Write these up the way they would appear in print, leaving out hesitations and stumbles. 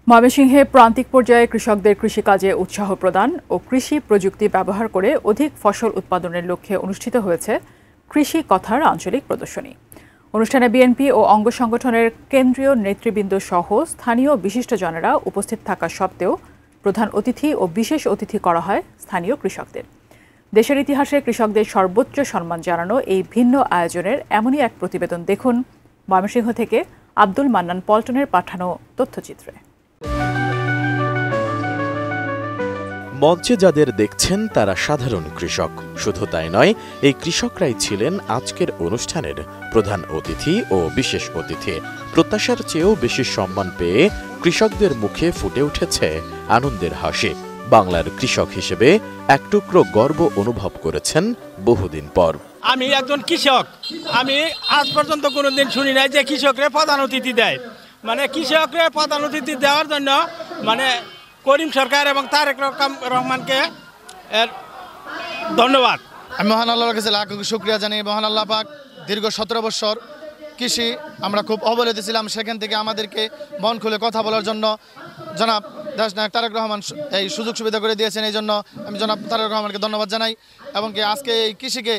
ময়মনসিংহে প্রান্তিক পর্যায়ে কৃষকদের কৃষিকাজে উৎসাহ প্রদান ও কৃষি প্রযুক্তি ব্যবহার করে অধিক ফসল উৎপাদনের লক্ষ্যে অনুষ্ঠিত হয়েছে কৃষি কথার আঞ্চলিক প্রদর্শনী। অনুষ্ঠানে বিএনপি ও অঙ্গ সংগঠনের কেন্দ্রীয় নেতৃবৃন্দ সহ স্থানীয় বিশিষ্টজনেরা উপস্থিত থাকা সত্ত্বেও প্রধান অতিথি ও বিশেষ অতিথি করা হয় স্থানীয় কৃষকদের। দেশের ইতিহাসে কৃষকদের সর্বোচ্চ সম্মান জানানো এই ভিন্ন আয়োজনের এমনই এক প্রতিবেদন দেখুন ময়মনসিংহ থেকে আব্দুল মান্নান পল্টনের পাঠানো তথ্যচিত্রে। মঞ্চে যাদের দেখছেন তারা সাধারণ কৃষক, শুধু তাই নয়, এই কৃষকরাই ছিলেন আজকের অনুষ্ঠানের প্রধান অতিথি ও বিশেষ অতিথি। প্রত্যাশার চেয়েও বেশি সম্মান পেয়ে কৃষকদের মুখে ফুটে উঠেছে আনন্দের হাসি। বাংলার কৃষক হিসেবে এক টুকরো গর্ব অনুভব করেছেন বহুদিন পর। আমি একজন কৃষক, আমি আজ পর্যন্ত কোনোদিন শুনি নাই যে কৃষকরা প্রধান অতিথি দেয়। মানে কৃষকরা প্রধান অতিথি দেওয়ার জন্য করিম সরকার এবং তারেক রহমানকে ধন্যবাদ। আমি মহান আল্লাহর কাছে লাখ শুকরিয়া জানাই। মহান আল্লাহ পাক দীর্ঘ 17 বছর কৃষি আমরা খুব অবহেলিত ছিলাম, সেখান থেকে আমাদেরকে মন খুলে কথা বলার জন্য জনাব দেশনায়ক তারেক রহমান এই সুযোগ সুবিধা করে দিয়েছেন। এই জন্য আমি জনাব তারেক রহমানকে ধন্যবাদ জানাই এবং কি আজকে এই কৃষিকে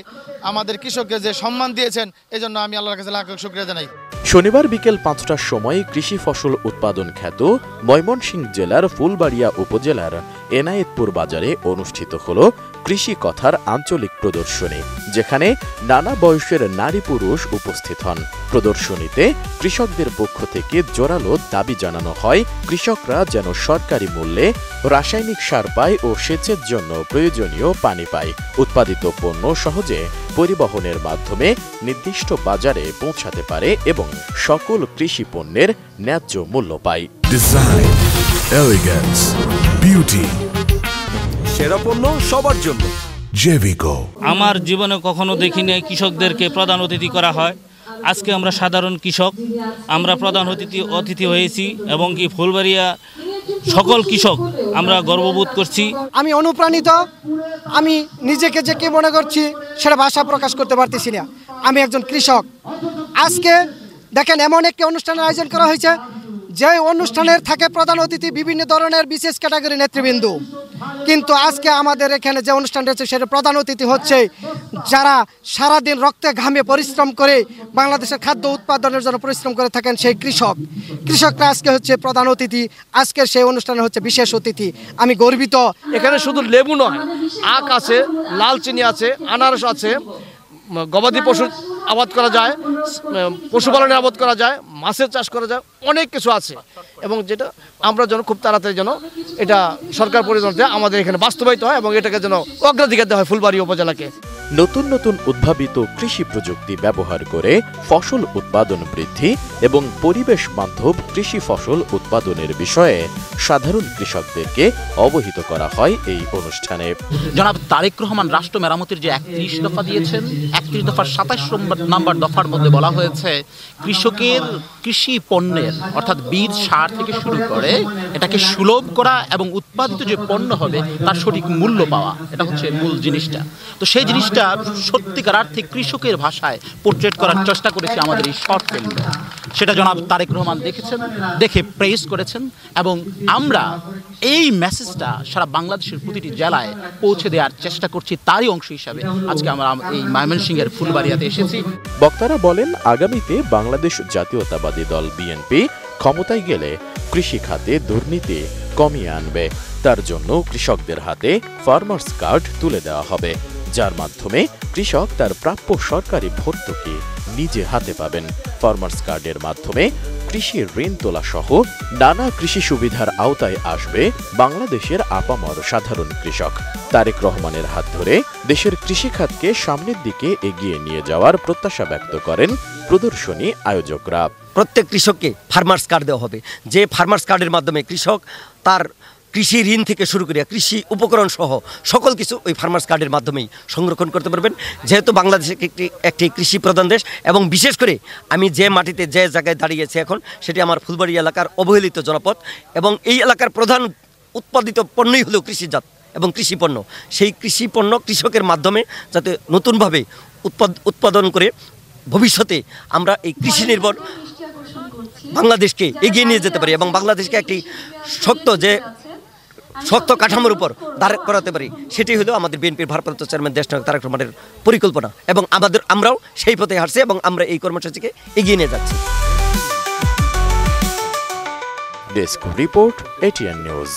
আমাদের কৃষককে যে সম্মান দিয়েছেন এই জন্য আমি আল্লাহর কাছে লাখ শুকরিয়া জানাই। শনিবার বিকেল 5টার সময় কৃষি ফসল উৎপাদন খ্যাত ময়মনসিংহ জেলার ফুলবাড়িয়া উপজেলার এনায়েতপুর বাজারে অনুষ্ঠিত হল কৃষি কথার আঞ্চলিক প্রদর্শনী, যেখানে নানা বয়সের নারী পুরুষ উপস্থিত হন। প্রদর্শনীতে কৃষকদের পক্ষ থেকে জোরালো দাবি জানানো হয় কৃষকরা যেন সরকারি মূল্যে রাসায়নিক সার পায় ও সেচের জন্য প্রয়োজনীয় পানি পায়, উৎপাদিত পণ্য সহজে পরিবহনের মাধ্যমে নির্দিষ্ট বাজারে পৌঁছাতে পারে এবং সকল কৃষি পণ্যের ন্যায্য মূল্য পায়। ডিজাইন, এলিগেন্স, বিউটি, সেরা পণ্য সবার জন্য জেভিকো। আমার জীবনে কখনো দেখিনি কৃষকদেরকে প্রধান অতিথি করা হয়। আজকে আমরা সাধারণ কৃষক, আমরা প্রধান অতিথি হয়েছি এবং কি ফুলবাড়িয়া সকল কৃষক আমরা গর্ববোধ করছি। আমি অনুপ্রাণিত, আমি নিজেকে যে কে মনে করছি সেটা ভাষা প্রকাশ করতে পারতেছি না। আমি একজন কৃষক। আজকে দেখেন এমন একটি অনুষ্ঠানের আয়োজন করা হয়েছে যে অনুষ্ঠানের থাকে প্রধান অতিথি বিভিন্ন ধরনের বিশেষ ক্যাটাগরি নেতৃবৃন্দ, কিন্তু আজকে আমাদের এখানে যে অনুষ্ঠান রয়েছে সেটা প্রধান অতিথি হচ্ছে যারা সারাদিন রক্তে ঘামে পরিশ্রম করে বাংলাদেশের খাদ্য উৎপাদনের জন্য পরিশ্রম করে থাকেন সেই কৃষকরা আজকে হচ্ছে প্রধান অতিথি। আজকের সেই অনুষ্ঠানে হচ্ছে বিশেষ অতিথি। আমি গর্বিত। এখানে শুধু লেবু নয়, আখ আছে, লাল চিনি আছে, আনারস আছে, গবাদি পশু আবাদ করা যায়, পশুপালনের আবাদ করা যায়, মাছের চাষ করা যায়, অনেক কিছু আছে এবং যেটা আমরা যেন খুব তাড়াতাড়ি যেন এটা সরকার পরিচালনা আমাদের এখানে বাস্তবায়িত হয় এবং এটাকে যেন অগ্রাধিকার দেওয়া হয় ফুলবাড়ি উপজেলাকে। নতুন নতুন উদ্ভাবিত কৃষি প্রযুক্তি ব্যবহার করে ফসল উৎপাদন বৃদ্ধি এবং পরিবেশ বান্ধব কৃষি ফসল উৎপাদনের বিষয়ে সাধারণ কৃষকদেরকে অবহিত করা হয় এই অনুষ্ঠানে। জনাব তারেক রহমান রাষ্ট্র মেরামতের যে 31 দফা দিয়েছেন, 31 দফার 27 নম্বর দফার মধ্যে বলা হয়েছে কৃষকের কৃষি পণ্যের অর্থাৎ বীজ সার থেকে শুরু করে এটাকে সুলভ করা এবং উৎপাদিত যে পণ্য হবে তার সঠিক মূল্য পাওয়া, এটা হচ্ছে মূল জিনিসটা। তো সেই জিনিসটা সত্যিকার অর্থে কৃষকের ভাষায় পোর্ট্রেট করার চেষ্টা করেছি আমাদের এই শর্ট ফিল্মে। সেটা জনাব তারেক রহমান দেখেছেন, দেখে প্রেস করেছেন এবং আমরা এই মেসেজটা সারা বাংলাদেশের প্রতিটি জেলায় পৌঁছে দেওয়ার চেষ্টা করছি। তারই অংশ হিসাবে আজকে আমরা এই ময়মনসিংহের ফুলবাড়িয়াতে এসেছি। বক্তারা বলেন, আগামীতে বাংলাদেশ জাতীয়তাবাদী দল বিএনপি ক্ষমতায় গেলে কৃষি খাতে দুর্নীতি কমিয়ে আনবে। তার জন্য কৃষকদের হাতে ফার্মার্স কার্ড তুলে দেওয়া হবে, যার মাধ্যমে কৃষক তার প্রাপ্য সরকারি ভর্তুকি নিজে হাতে পাবেন। ফার্মার্স কার্ডের মাধ্যমে কৃষি ঋণ তোলা সহ নানা কৃষি সুবিধার আওতায় আসবে বাংলাদেশের আপামর সাধারণ কৃষক। তারেক রহমানের হাত ধরে দেশের কৃষিখাতকে সামনের দিকে এগিয়ে নিয়ে যাওয়ার প্রত্যাশা ব্যক্ত করেন প্রদর্শনী আয়োজকরা। প্রত্যেক কৃষককে ফার্মার্স কার্ড দেওয়া হবে, যে ফার্মার্স কার্ডের মাধ্যমে কৃষক তার কৃষি ঋণ থেকে শুরু করে কৃষি উপকরণ সহ সকল কিছু ওই ফার্মার্স কার্ডের মাধ্যমেই সংরক্ষণ করতে পারবেন। যেহেতু বাংলাদেশ একটি কৃষি প্রধান দেশ এবং বিশেষ করে আমি যে মাটিতে যে জায়গায় দাঁড়িয়েছি এখন সেটি আমার ফুলবাড়ি এলাকার অবহেলিত জনপদ এবং এই এলাকার প্রধান উৎপাদিত পণ্যই হলো কৃষিজাত এবং কৃষি পণ্য। সেই কৃষি পণ্য কৃষকের মাধ্যমে যাতে নতুনভাবে উৎপাদন করে ভবিষ্যতে আমরা এই কৃষি নির্ভর বাংলাদেশকে এগিয়ে নিয়ে যেতে পারি এবং বাংলাদেশকে একটি শক্ত কাঠামোর উপর দাঁড় করাতে পারি, সেটি হলো আমাদের বিএনপির ভারপ্রাপ্ত চেয়ারম্যান দেশনায়ক তারেক রহমানের পরিকল্পনা এবং আমরাও সেই পথে হাঁটছি এবং আমরা এই কর্মসূচিকে এগিয়ে নিয়ে যাচ্ছি। Desk report, ATN news.